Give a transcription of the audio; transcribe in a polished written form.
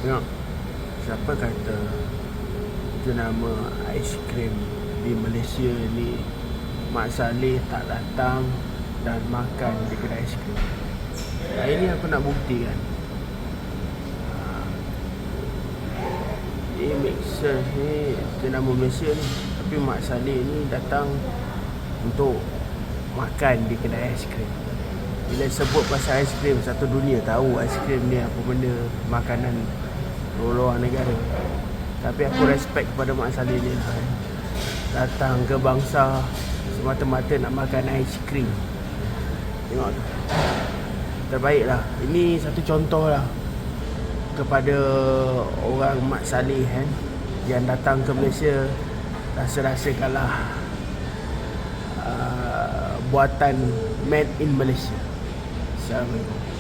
Tengok, siapa kata itu nama aiskrim di Malaysia ni Mak Saleh tak datang dan makan di kedai aiskrim. Hari ni aku nak buktikan. Dia make sense ni, itu nama Malaysia ni, tapi Mak Saleh ni datang untuk makan di kedai aiskrim. Bila sebut pasal aiskrim, satu dunia tahu aiskrim ni apa benda, makanan luar negara. Tapi aku respect kepada Mak Saleh ni lah. Datang ke bangsa semata-mata nak makan aiskrim. Tengok tu, terbaik lah. Ini satu contoh lah kepada orang Mak Saleh yang datang ke Malaysia rasa-rasa kalah buatan made in Malaysia. Assalamualaikum.